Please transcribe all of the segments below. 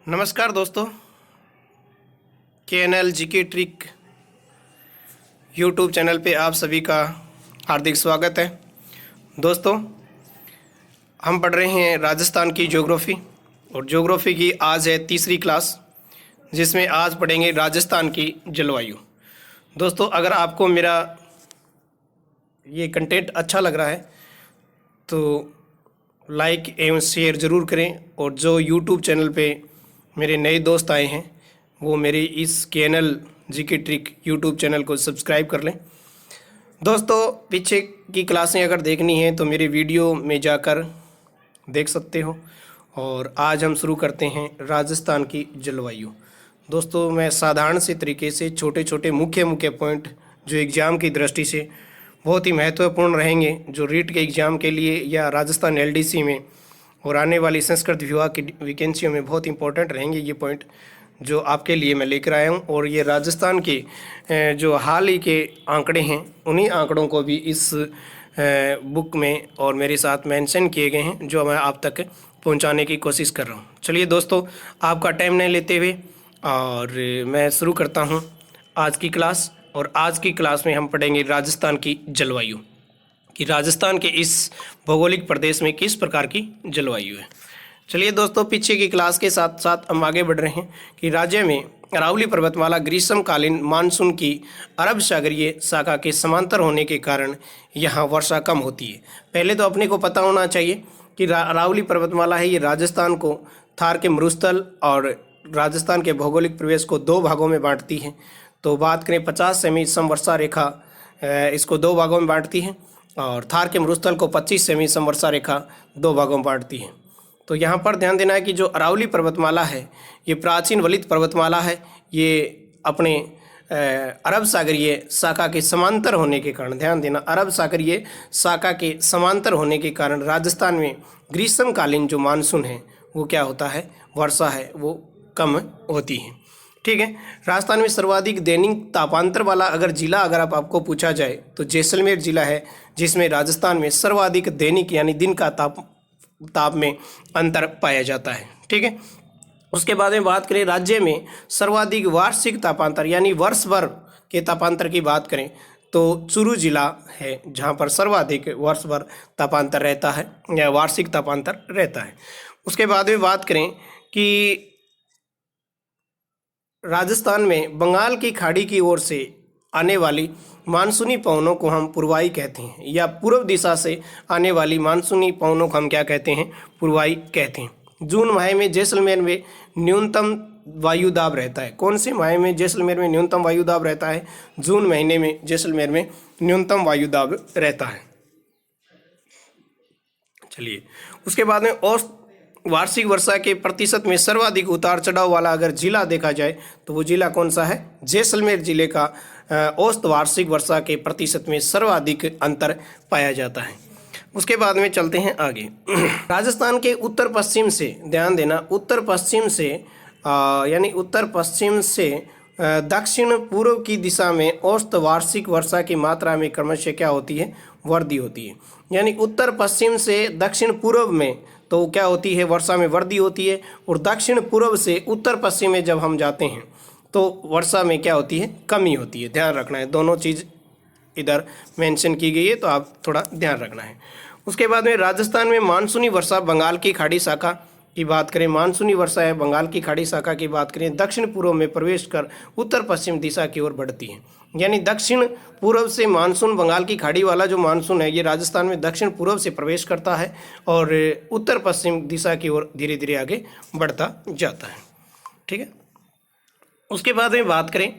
नमस्कार दोस्तों, KNL GK trick YouTube channel पे आप सभी का हार्दिक स्वागत है। दोस्तों, हम पढ़ रहे हैं राजस्थान की ज्योग्राफी और ज्योग्राफी की आज है तीसरी क्लास, जिसमें आज पढ़ेंगे राजस्थान की जलवायु। दोस्तों, अगर आपको मेरा ये कंटेंट अच्छा लग रहा है तो लाइक एवं शेयर ज़रूर करें, और जो यूट्यूब चैनल पे मेरे नए दोस्त आए हैं वो मेरे इस KNL GK trick YouTube channel को सब्सक्राइब कर लें। दोस्तों, पीछे की क्लासें अगर देखनी है तो मेरे वीडियो में जाकर देख सकते हो। और आज हम शुरू करते हैं राजस्थान की जलवायु। दोस्तों, मैं साधारण से तरीके से छोटे छोटे मुख्य पॉइंट जो एग्ज़ाम की दृष्टि से बहुत ही महत्वपूर्ण रहेंगे, जो रीट के एग्ज़ाम के लिए या राजस्थान LDC में और आने वाली संस्कृत विभाग की वैकेंसियों में बहुत इंपॉर्टेंट रहेंगे ये पॉइंट, जो आपके लिए मैं लेकर आया हूँ। और ये राजस्थान के जो हाल ही के आंकड़े हैं, उन्हीं आंकड़ों को भी इस बुक में और मेरे साथ मेंशन किए गए हैं, जो मैं आप तक पहुंचाने की कोशिश कर रहा हूं। चलिए दोस्तों, आपका टाइम नहीं लेते हुए और मैं शुरू करता हूं आज की क्लास। और आज की क्लास में हम पढ़ेंगे राजस्थान की जलवायु, कि राजस्थान के इस भौगोलिक प्रदेश में किस प्रकार की जलवायु है। चलिए दोस्तों, पीछे की क्लास के साथ साथ हम आगे बढ़ रहे हैं कि राज्य में अरावली पर्वतमाला ग्रीष्मकालीन मानसून की अरब सागरीय शाखा के समांतर होने के कारण यहाँ वर्षा कम होती है। पहले तो अपने को पता होना चाहिए कि अरावली पर्वतमाला है, ये राजस्थान को थार के मरुस्थल और राजस्थान के भौगोलिक प्रदेश को दो भागों में बांटती है। तो बात करें 50 सेमी समवर्षा रेखा इसको दो भागों में बांटती है, और थार के मरुस्थल को 25 सेमी समवर्षा रेखा दो भागों में बांटती है। तो यहाँ पर ध्यान देना है कि जो अरावली पर्वतमाला है ये प्राचीन वलित पर्वतमाला है। ये अपने अरब सागरीय शाखा के समांतर होने के कारण, ध्यान देना, अरब सागरीय शाखा के समांतर होने के कारण राजस्थान में ग्रीष्मकालीन जो मानसून है वो क्या होता है, वर्षा है वो कम होती है। ठीक है। राजस्थान में सर्वाधिक दैनिक तापांतर वाला अगर जिला अगर आपको पूछा जाए तो जैसलमेर जिला है, जिसमें राजस्थान में सर्वाधिक दैनिक यानी दिन का ताप में अंतर पाया जाता है। ठीक है। उसके बाद में बात करें राज्य में सर्वाधिक वार्षिक तापांतर यानी वर्ष भर के तापांतर की बात करें तो चूरू जिला है, जहाँ पर सर्वाधिक वर्ष भर तापांतर रहता है या वार्षिक तापांतर रहता है। उसके बाद में बात करें कि राजस्थान में बंगाल की खाड़ी की ओर से आने वाली मानसूनी पवनों को हम पूर्वाई कहते हैं, या पूर्व दिशा से आने वाली मानसूनी पवनों को हम क्या कहते हैं, पूर्वाई कहते हैं। जून माह में जैसलमेर में न्यूनतम वायुदाब रहता है। कौन से माह में जैसलमेर में न्यूनतम वायुदाब रहता है? जून महीने में जैसलमेर में न्यूनतम वायुदाब रहता है। चलिए, उसके बाद में औसत वार्षिक वर्षा के प्रतिशत में सर्वाधिक उतार चढ़ाव वाला अगर जिला देखा जाए तो वो जिला कौन सा है? जैसलमेर जिले का औसत वार्षिक वर्षा के प्रतिशत में सर्वाधिक अंतर पाया जाता है। उसके बाद में चलते हैं आगे। राजस्थान के उत्तर पश्चिम से, ध्यान देना, उत्तर पश्चिम से यानी उत्तर पश्चिम से दक्षिण पूर्व की दिशा में औसत वार्षिक वर्षा की मात्रा में क्रमशः क्या होती है? वृद्धि होती है। यानी उत्तर पश्चिम से दक्षिण पूर्व में तो क्या होती है? वर्षा में वृद्धि होती है। और दक्षिण पूर्व से उत्तर पश्चिम में जब हम जाते हैं तो वर्षा में क्या होती है? कमी होती है। ध्यान रखना है, दोनों चीज़ इधर मेंशन की गई है तो आप थोड़ा ध्यान रखना है। उसके बाद में राजस्थान में मानसूनी वर्षा बंगाल की खाड़ी शाखा की बात करें, मानसूनी वर्षा है बंगाल की खाड़ी शाखा की बात करें, दक्षिण पूर्व में प्रवेश कर उत्तर पश्चिम दिशा की ओर बढ़ती है। यानी दक्षिण पूर्व से मानसून, बंगाल की खाड़ी वाला जो मानसून है ये राजस्थान में दक्षिण पूर्व से प्रवेश करता है और उत्तर पश्चिम दिशा की ओर धीरे धीरे आगे बढ़ता जाता है। ठीक है। उसके बाद में बात करें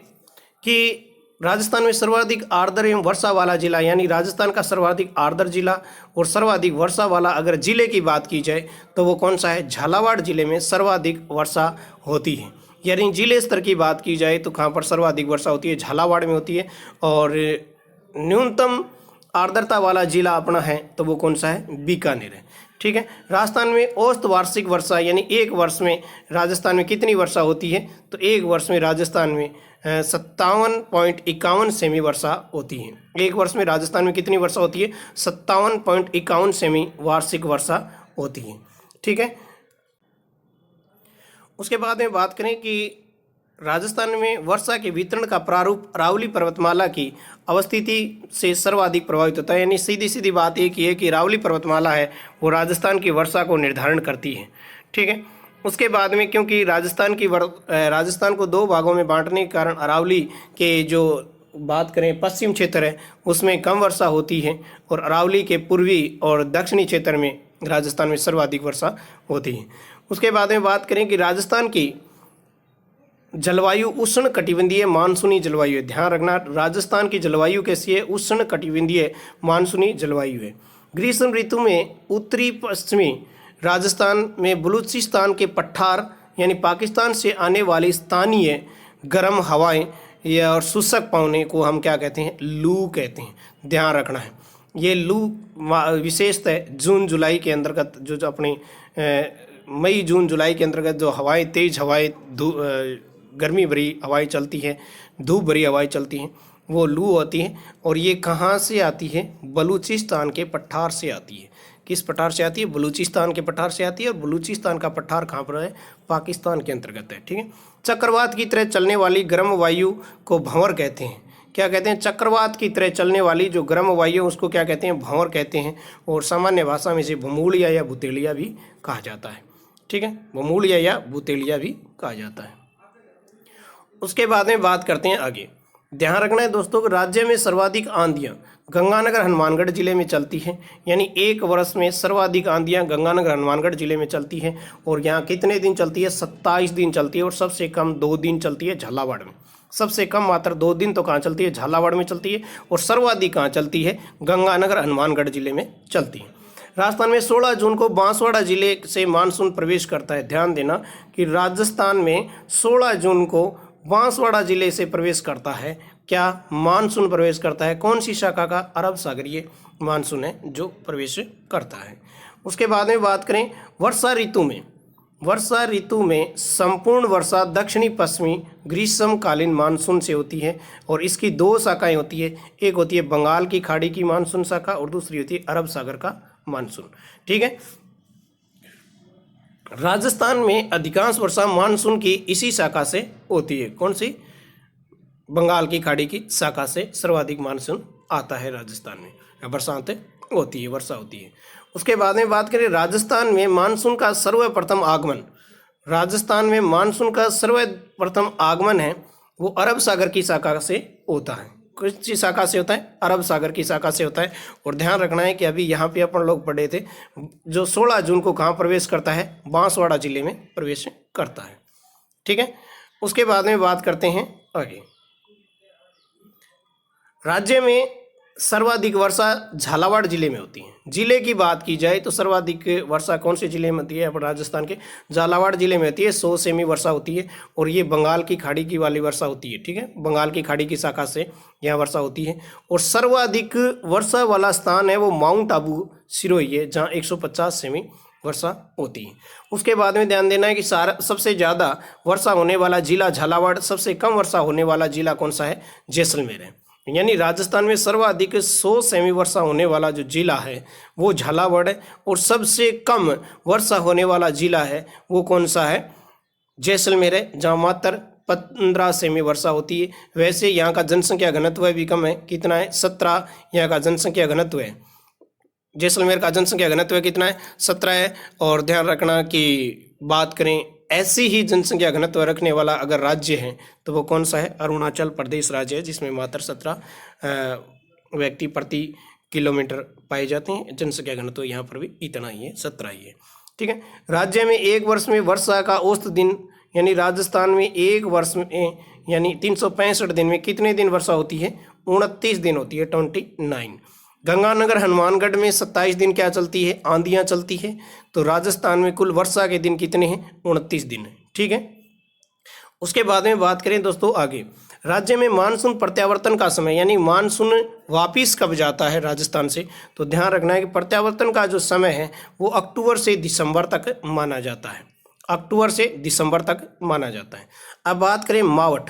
कि राजस्थान में सर्वाधिक आर्द्र एवं वर्षा वाला जिला, यानी राजस्थान का सर्वाधिक आर्द्र जिला और सर्वाधिक वर्षा वाला अगर जिले की बात की जाए तो वो कौन सा है? झालावाड़ जिले में सर्वाधिक वर्षा होती है। यानी जिले स्तर की बात की जाए तो कहाँ पर सर्वाधिक वर्षा होती है? झालावाड़ में होती है। और न्यूनतम आर्द्रता वाला जिला अपना है तो वो कौन सा है? बीकानेर है। ठीक है। राजस्थान में औसत वार्षिक वर्षा यानी एक वर्ष में राजस्थान में कितनी वर्षा होती है? तो एक वर्ष में राजस्थान में 57.51 सेमी वर्षा होती है। एक वर्ष में राजस्थान में कितनी वर्षा होती है? 57.51 सेमी वार्षिक वर्षा होती है। ठीक है। उसके बाद में बात करें कि राजस्थान में वर्षा के वितरण का प्रारूप अरावली पर्वतमाला की अवस्थिति से सर्वाधिक प्रभावित होता है। यानी सीधी सीधी बात एक ही है कि अरावली पर्वतमाला है वो राजस्थान की वर्षा को निर्धारण करती है। ठीक है। उसके बाद में क्योंकि राजस्थान को दो भागों में बांटने के कारण अरावली के जो बात करें पश्चिम क्षेत्र है उसमें कम वर्षा होती है और अरावली के पूर्वी और दक्षिणी क्षेत्र में राजस्थान में सर्वाधिक वर्षा होती है। उसके बाद में बात करें कि राजस्थान की जलवायु उष्ण कटिबंधीय मानसूनी जलवायु है। ध्यान रखना, राजस्थान की जलवायु कैसी है? उष्ण कटिबंधीय मानसूनी जलवायु है। ग्रीष्म ऋतु में उत्तरी पश्चिमी राजस्थान में बलूचिस्तान के पठार यानी पाकिस्तान से आने वाली स्थानीय गर्म हवाएं या और शुष्क पवने को हम क्या कहते हैं? लू कहते हैं। ध्यान रखना है, ये लू विशेषतः जून जुलाई के अंतर्गत जो अपनी मई जून जुलाई के अंतर्गत जो हवाएं, तेज हवाएं, गर्मी भरी हवाएं चलती है, धूप भरी हवाएं चलती हैं, वो लू होती है। और ये कहाँ से आती है? बलूचिस्तान के पठार से आती है। किस पठार से आती है? बलूचिस्तान के पठार से आती है। और बलूचिस्तान का पठार कहाँ पर है? पाकिस्तान के अंतर्गत है। ठीक है। चक्रवात की तरह चलने वाली गर्म वायु को भंवर कहते हैं। क्या कहते हैं? चक्रवात की तरह चलने वाली जो गर्म वायु उसको क्या कहते हैं? भंवर कहते हैं। और सामान्य भाषा में इसे भमूलिया या भुतेलिया भी कहा जाता है। ठीक है, भमूलिया या भुतेलिया भी कहा जाता है। उसके बाद में बात करते हैं आगे। ध्यान रखना है दोस्तों कि राज्य में सर्वाधिक आंधियाँ गंगानगर हनुमानगढ़ जिले में चलती हैं। यानी एक वर्ष में सर्वाधिक आंधियाँ गंगानगर हनुमानगढ़ जिले में चलती हैं। और यहाँ कितने दिन चलती है? 27 दिन चलती है। और सबसे कम 2 दिन चलती है झालावाड़ में। सबसे कम मात्र 2 दिन तो कहाँ चलती है? झालावाड़ में चलती है। और सर्वाधिक कहाँ चलती है? गंगानगर हनुमानगढ़ जिले में चलती है। राजस्थान में 16 जून को बांसवाड़ा जिले से मानसून प्रवेश करता है। ध्यान देना कि राजस्थान में 16 जून को बांसवाड़ा जिले से प्रवेश करता है। क्या मानसून प्रवेश करता है? कौन सी शाखा का? अरब सागरीय मानसून है जो प्रवेश करता है। उसके बाद में बात करें वर्षा ऋतु में संपूर्ण वर्षा दक्षिणी पश्चिमी ग्रीष्मकालीन मानसून से होती है। और इसकी 2 शाखाएं होती है। एक होती है बंगाल की खाड़ी की मानसून शाखा और दूसरी होती है अरब सागर का मानसून। ठीक है। राजस्थान में अधिकांश वर्षा मानसून की इसी शाखा से होती है। कौन सी? बंगाल की खाड़ी की शाखा से सर्वाधिक मानसून आता है राजस्थान में, बरसात होती है, वर्षा होती है। उसके बाद में बात करें राजस्थान में मानसून का सर्वप्रथम आगमन। राजस्थान में मानसून का सर्वप्रथम आगमन है वो अरब सागर की शाखा से होता है। किस शाखा से होता है? अरब सागर की शाखा से होता है। और ध्यान रखना है कि अभी यहाँ पे अपन लोग पढ़े थे जो 16 जून को कहाँ प्रवेश करता है? बांसवाड़ा जिले में प्रवेश करता है। ठीक है। उसके बाद में बात करते हैं आगे। राज्य में सर्वाधिक वर्षा झालावाड़ जिले में होती है। जिले की बात की जाए तो सर्वाधिक वर्षा कौन से जिले में होती है? अपने राजस्थान के झालावाड़ जिले में होती है। 100 सेमी वर्षा होती है। और ये बंगाल की खाड़ी की वाली वर्षा होती है। ठीक है, बंगाल की खाड़ी की शाखा से यहाँ वर्षा होती है। और सर्वाधिक वर्षा वाला स्थान है वो माउंट आबू सिरोही है जहाँ 150 सेमी वर्षा होती है। उसके बाद में ध्यान देना है कि सबसे ज़्यादा वर्षा होने वाला जिला झालावाड़, सबसे कम वर्षा होने वाला जिला कौन सा है? जैसलमेर है। यानी राजस्थान में सर्वाधिक 100 सेमी वर्षा होने वाला जो जिला है वो झालावाड़ है। और सबसे कम वर्षा होने वाला जिला है वो कौन सा है? जैसलमेर है जहाँ मात्र 15 सेमी वर्षा होती है। वैसे यहाँ का जनसंख्या घनत्व भी कम है। कितना है? 17 यहाँ का जनसंख्या घनत्व है। जैसलमेर का जनसंख्या घनत्व कितना है? 17 है। और ध्यान रखना कि बात करें ऐसी ही जनसंख्या घनत्व रखने वाला अगर राज्य है तो वो कौन सा है? अरुणाचल प्रदेश राज्य है जिसमें मात्र 17 व्यक्ति प्रति किलोमीटर पाए जाते हैं। जनसंख्या घनत्व यहाँ पर भी इतना ही है, 17 ही है। ठीक है। राज्य में एक वर्ष में वर्षा का औसत दिन यानी राजस्थान में एक वर्ष में यानी 365 दिन में कितने दिन वर्षा होती है? 29 दिन होती है, 29। गंगानगर हनुमानगढ़ में 27 दिन क्या चलती है? आंधियाँ चलती है। तो राजस्थान में कुल वर्षा के दिन कितने हैं? 29 दिन है। ठीक है। उसके बाद में बात करें दोस्तों आगे, राज्य में मानसून प्रत्यावर्तन का समय यानी मानसून वापिस कब जाता है राजस्थान से? तो ध्यान रखना है कि प्रत्यावर्तन का जो समय है वो अक्टूबर से दिसंबर तक माना जाता है। अक्टूबर से दिसंबर तक माना जाता है। अब बात करें मावठ।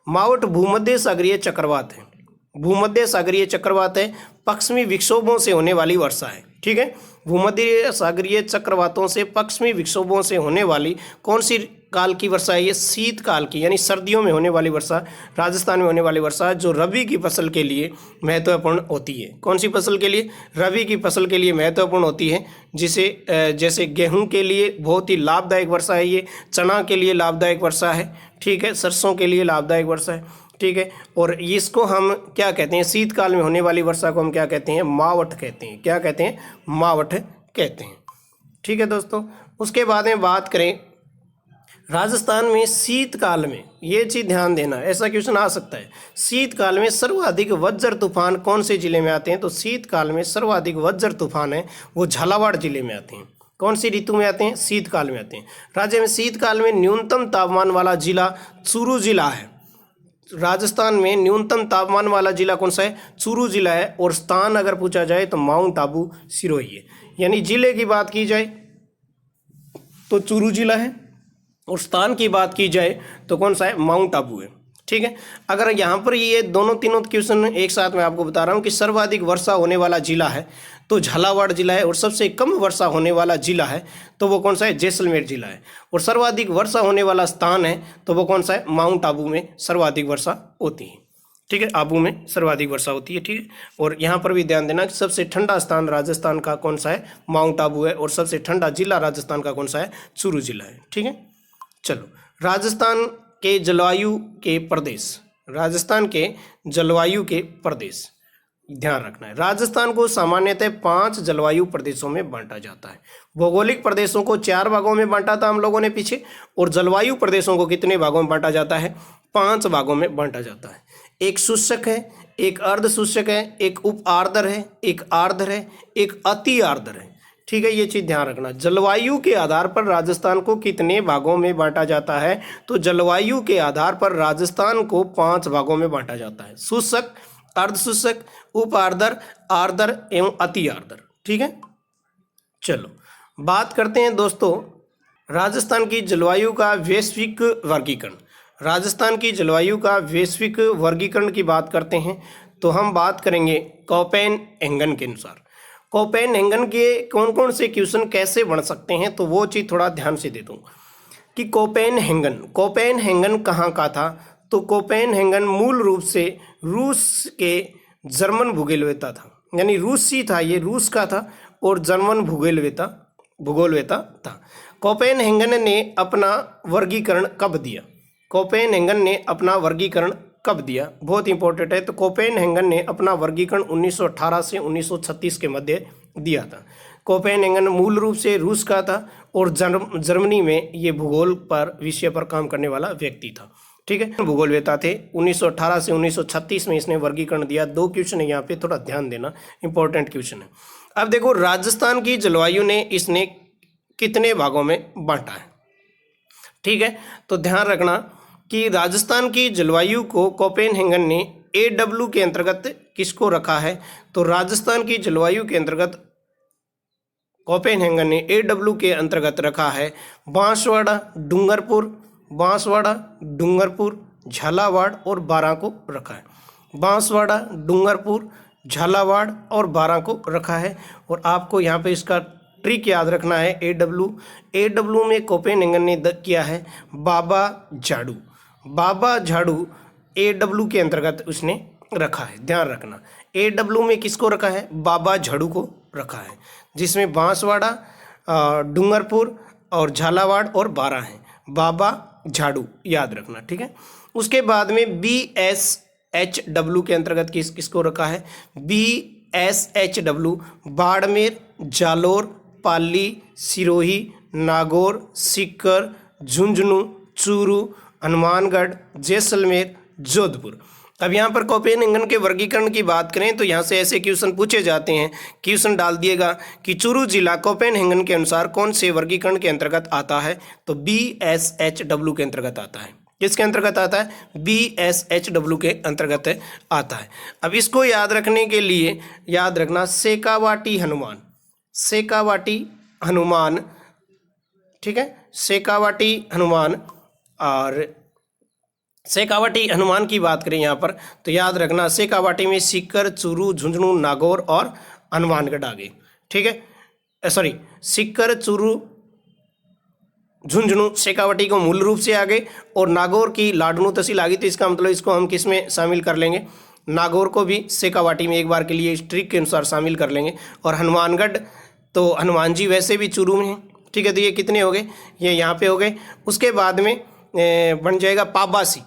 मावठ भूमध्य सागरीय चक्रवात है। भूमध्य सागरीय चक्रवात है, पश्चिमी विक्षोभों से होने वाली वर्षा है। ठीक है। भूमध्य सागरीय चक्रवातों से पश्चिमी विक्षोभों से होने वाली कौन सी काल की वर्षा है ये शीतकाल की, यानी सर्दियों में होने वाली वर्षा, राजस्थान में होने वाली वर्षा जो रबी की फसल के लिए महत्वपूर्ण होती है। कौन सी फसल के लिए? रबी की फसल के लिए महत्वपूर्ण होती है, जिसे जैसे गेहूं के लिए बहुत ही लाभदायक वर्षा है ये, चना के लिए लाभदायक वर्षा है, ठीक है, सरसों के लिए लाभदायक वर्षा है, ठीक है। और इसको हम क्या कहते हैं? शीतकाल में होने वाली वर्षा को हम क्या कहते हैं? मावठ कहते हैं। क्या कहते हैं? मावठ कहते हैं, ठीक है दोस्तों। उसके बाद में बात करें राजस्थान में शीतकाल में, ये चीज़ ध्यान देना, ऐसा क्वेश्चन आ सकता है, शीतकाल में सर्वाधिक वज्र तूफान कौन से जिले में आते हैं? तो शीतकाल में सर्वाधिक वज्र तूफान है वो झालावाड़ जिले में आते हैं। कौन सी ऋतु में आते हैं? शीतकाल में आते हैं। राज्य में शीतकाल में न्यूनतम तापमान वाला जिला चूरू जिला है। राजस्थान में न्यूनतम तापमान वाला जिला कौन सा है? चूरू जिला है। और स्थान अगर पूछा जाए तो माउंट आबू सिरोही है। यानी जिले की बात की जाए तो चूरू जिला है, और स्थान की बात की जाए तो कौन सा है? माउंट आबू है, ठीक है। अगर यहाँ पर ये दोनों तीनों क्वेश्चन एक साथ मैं आपको बता रहा हूँ कि सर्वाधिक वर्षा होने वाला जिला है तो झालावाड़ जिला है, और सबसे कम वर्षा होने वाला जिला है तो वो कौन सा है? जैसलमेर जिला है। और सर्वाधिक वर्षा होने वाला स्थान है तो वो कौन सा है? माउंट आबू में सर्वाधिक वर्षा होती है, ठीक है, आबू में सर्वाधिक वर्षा होती है, ठीक है। और यहाँ पर भी ध्यान देना कि सबसे ठंडा स्थान राजस्थान का कौन सा है? माउंट आबू है। और सबसे ठंडा जिला राजस्थान का कौन सा है? चूरू जिला है, ठीक है। चलो, राजस्थान के जलवायु के प्रदेश, राजस्थान के जलवायु के प्रदेश ध्यान रखना है। राजस्थान को सामान्यतः 5 जलवायु प्रदेशों में बांटा जाता है। भौगोलिक प्रदेशों को 4 भागों में बांटा था हम लोगों ने पीछे, और जलवायु प्रदेशों को कितने भागों में बांटा जाता है? 5 भागों में बांटा जाता है। एक शुष्क है, एक अर्ध शुष्क है, एक उप आर्द्र है, एक आर्द्र है, एक अति आर्द्र है, ठीक है। ये चीज़ ध्यान रखना। जलवायु के आधार पर राजस्थान को कितने भागों में बांटा जाता है? तो जलवायु के आधार पर राजस्थान को 5 भागों में बांटा जाता है। शुष्क, अर्ध शुष्क, उप आर्द्र, आर्द्र एवं अति आर्द्र, ठीक है। चलो बात करते हैं दोस्तों राजस्थान की जलवायु का वैश्विक वर्गीकरण। राजस्थान की जलवायु का वैश्विक वर्गीकरण की बात करते हैं तो हम बात करेंगे कोपेनहेगन के अनुसार। कोपेनहेगन के कौन कौन से क्वेश्चन कैसे बन सकते हैं तो वो चीज़ थोड़ा ध्यान से दे दूँ कि कोपेनहेगन कहाँ का था? तो कोपेनहेगन मूल रूप से रूस के जर्मन भूगोलवेत्ता था, यानी रूसी था, ये रूस का था और जर्मन भूगोलवेत्ता था। कोपेनहेगन ने अपना वर्गीकरण कब दिया? कोपेनहेगन ने अपना वर्गीकरण कब दिया? बहुत इंपॉर्टेंट है। तो कोपेनहेगन ने अपना वर्गीकरण 1918 से 1936 के मध्य दिया था। कोपेनहेगन मूल रूप से रूस का था और जर्मनी में ये भूगोल पर विषय पर काम करने वाला व्यक्ति था, ठीक है, भूगोलवेत्ता थे। 1918 से 1936 में इसने वर्गीकरण दिया। 2 क्वेश्चन है यहाँ पे, थोड़ा ध्यान देना, इंपॉर्टेंट क्वेश्चन है। अब देखो राजस्थान की जलवायु ने इसने कितने भागों में बांटा है, ठीक है। तो ध्यान रखना कि राजस्थान की जलवायु को कोपेनहेगन ने AW के अंतर्गत किसको रखा है? तो राजस्थान की जलवायु के अंतर्गत कोपेनहेगन ने AW के अंतर्गत रखा है बांसवाड़ा, डूंगरपुर, झालावाड़ और बारां को रखा है। बांसवाड़ा, डूंगरपुर, झालावाड़ और बारां को रखा है। और आपको यहाँ पे इसका ट्रिक याद रखना है। AW में कोपेनहेगन ने किया है बाबा झाड़ू AW के अंतर्गत उसने रखा है, ध्यान रखना। AW में किसको रखा है? बाबा झाड़ू को रखा है, जिसमें बांसवाड़ा, डूंगरपुर और झालावाड़ और बारां है। बाबा झाड़ू याद रखना, ठीक है। उसके बाद में BSHW के अंतर्गत किसको रखा है? BSHW बाड़मेर, जालोर, पाली, सिरोही, नागौर, सीकर, झुंझुनू, चूरू, हनुमानगढ़, जैसलमेर, जोधपुर। अब यहाँ पर कोपेनहेगन के वर्गीकरण की बात करें तो यहाँ से ऐसे क्वेश्चन पूछे जाते हैं। क्वेश्चन डाल दिएगा कि चूरू जिला कोपेनहेगन के अनुसार कौन से वर्गीकरण के अंतर्गत आता है? तो BSHW के अंतर्गत आता है। किसके अंतर्गत आता है? BSHW के अंतर्गत आता है। अब इसको याद रखने के लिए याद रखना शेखावाटी हनुमान, ठीक है, शेखावाटी हनुमान। और शेखावाटी हनुमान की बात करें यहाँ पर तो याद रखना शेखावाटी में सीकर, चूरू, झुंझुनू, नागौर और हनुमानगढ़ आ गए, ठीक है। सीकर, चूरू, झुंझुनू शेखावटी को मूल रूप से आ गए, और नागौर की लाडनू तहसील आ गई। तो इसका मतलब इसको हम किस में शामिल कर लेंगे, नागौर को भी शेखावाटी में एक बार के लिए इस ट्रिक के अनुसार शामिल कर लेंगे। और हनुमानगढ़, तो हनुमान जी वैसे भी चूरू में हैं, ठीक है। तो ये कितने हो गए, ये यहाँ पे हो गए। उसके बाद में बन जाएगा पाबासी,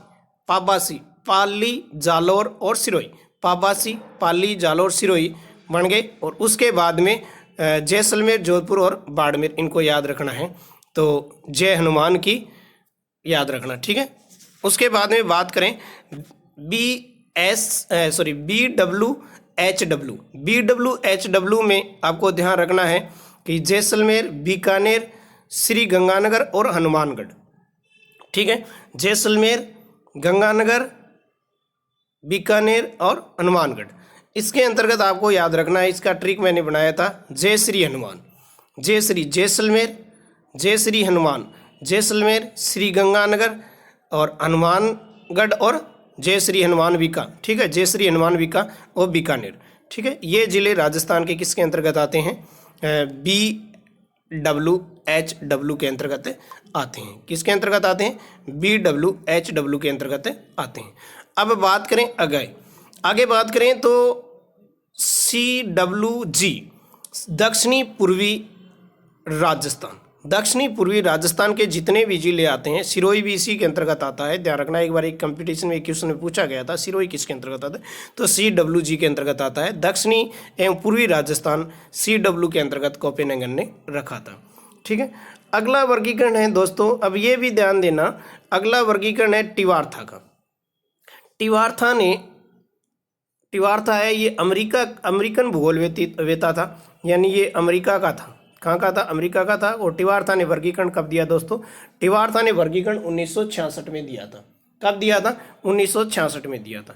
पाबासी, पाली, जालौर और सिरोही, पाबासी, पाली, जालौर, सिरोही बन गए। और उसके बाद में जैसलमेर, जोधपुर और बाड़मेर, इनको याद रखना है। तो जय हनुमान की याद रखना, ठीक है। उसके बाद में बात करें BWHW में आपको ध्यान रखना है कि जैसलमेर, बीकानेर, श्री गंगानगर और हनुमानगढ़, ठीक है। जैसलमेर, गंगानगर, बीकानेर और हनुमानगढ़, इसके अंतर्गत आपको याद रखना है। इसका ट्रिक मैंने बनाया था, जय श्री हनुमान, जय श्री जैसलमेर, जय श्री हनुमान जैसलमेर, श्री गंगानगर और हनुमानगढ़, और जय श्री हनुमान बीका, ठीक है। जय श्री हनुमान बीका और बीकानेर, ठीक है। ये जिले राजस्थान के किसके अंतर्गत आते हैं, BWHW के अंतर्गत आते हैं। किसके अंतर्गत आते हैं, BWHW के अंतर्गत आते हैं। अब बात करें आगे बात करें तो CWG, दक्षिणी पूर्वी राजस्थान, दक्षिणी पूर्वी राजस्थान के जितने भी जिले आते हैं, सिरोही भी इसी के अंतर्गत आता है। ध्यान रखना, एक बार एक कंपटीशन में क्वेश्चन में पूछा गया था सिरोही किसके अंतर्गत आता है, तो CWG के अंतर्गत आता है। दक्षिणी एवं पूर्वी राजस्थान CW के अंतर्गत कोपेनहेगन ने रखा था, ठीक है। अगला वर्गीकरण है दोस्तों, अब ये भी ध्यान देना, अगला वर्गीकरण है टिवार्था का। टिवार्था है ये अमेरिकन भूगोलवेता था, यानी ये अमेरिका का था। कहाँ का था, अमेरिका का था। और टिवार्था ने वर्गीकरण कब दिया दोस्तों, टिवार्था ने वर्गीकरण 1966 में दिया था। कब दिया था, 1966 में दिया था।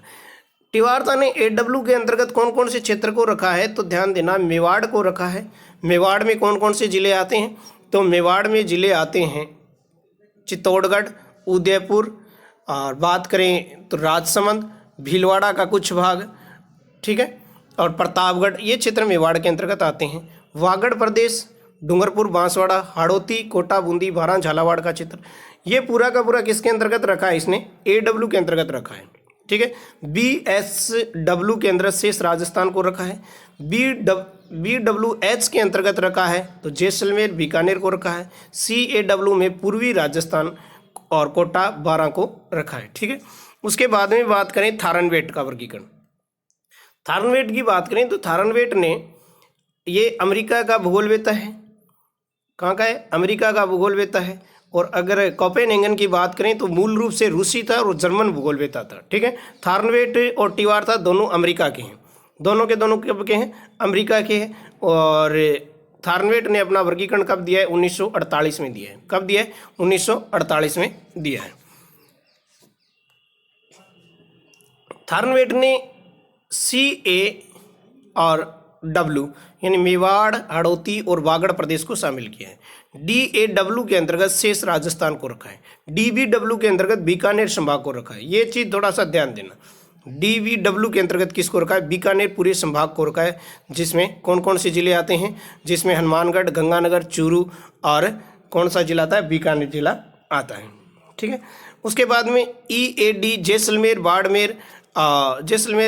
टिवार्था ने AW के अंतर्गत कौन कौन से क्षेत्र को रखा है, तो ध्यान देना, मेवाड़ को रखा है। मेवाड़ में कौन कौन से जिले आते हैं, तो मेवाड़ में जिले आते हैं चित्तौड़गढ़, उदयपुर, और बात करें तो राजसमंद, भीलवाड़ा का कुछ भाग, ठीक है, और प्रतापगढ़, ये क्षेत्र मेवाड़ के अंतर्गत आते हैं। वागड़ प्रदेश, डूंगरपुर, बांसवाड़ा, हाड़ौती, कोटा, बूंदी, बारां, झालावाड़ का क्षेत्र, ये पूरा का पूरा किसके अंतर्गत रखा है, इसने AW के अंतर्गत रखा है, ठीक है। BSW के अंतर्गत शेष राजस्थान को रखा है। BWH के अंतर्गत रखा है तो जैसलमेर, बीकानेर को रखा है। CAW में पूर्वी राजस्थान और कोटा, बारां को रखा है, ठीक है। उसके बाद में बात करें थारनवेट का वर्गीकरण। थारनवेट की बात करें तो थारनवेट ने, ये अमेरिका का भूगोलवेता है। कहाँ का है, अमेरिका का भूगोलवेता है। और अगर कोपेनहेगन की बात करें तो मूल रूप से रूसी था और जर्मन भूगोलवेता था, ठीक है। थारनवेट और टिवार्था दोनों अमेरिका के हैं, दोनों के दोनों कब के हैं, अमेरिका के हैं। और थारनवेट ने अपना वर्गीकरण कब दिया है, 1948 में दिया है। कब दिया है, 1948 में दिया है। थारनवेट ने CA और W यानी मेवाड़, हाड़ौती और वागड़ प्रदेश को शामिल किया है। DAW के अंतर्गत शेष राजस्थान को रखा है। DBW के अंतर्गत बीकानेर संभाग को रखा है। ये चीज़ थोड़ा सा ध्यान देना, DBW के अंतर्गत किसको रखा है, बीकानेर पूरे संभाग को रखा है, जिसमें कौन कौन से जिले आते हैं, जिसमें हनुमानगढ़, गंगानगर, चूरू और कौन सा जिला आता है, बीकानेर जिला आता है, ठीक है। उसके बाद में EAD जैसलमेर,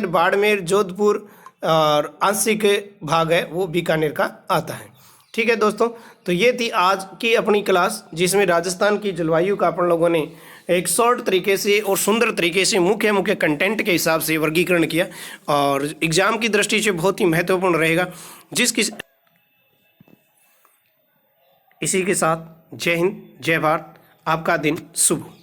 बाड़मेर, जोधपुर और आंशिक भाग है वो बीकानेर का आता है, ठीक है दोस्तों। तो ये थी आज की अपनी क्लास, जिसमें राजस्थान की जलवायु का अपन लोगों ने एक शॉर्ट तरीके से और सुंदर तरीके से मुख्य कंटेंट के हिसाब से वर्गीकरण किया, और एग्जाम की दृष्टि से बहुत ही महत्वपूर्ण रहेगा। इसी के साथ जय हिंद, जय भारत, आपका दिन शुभ हो।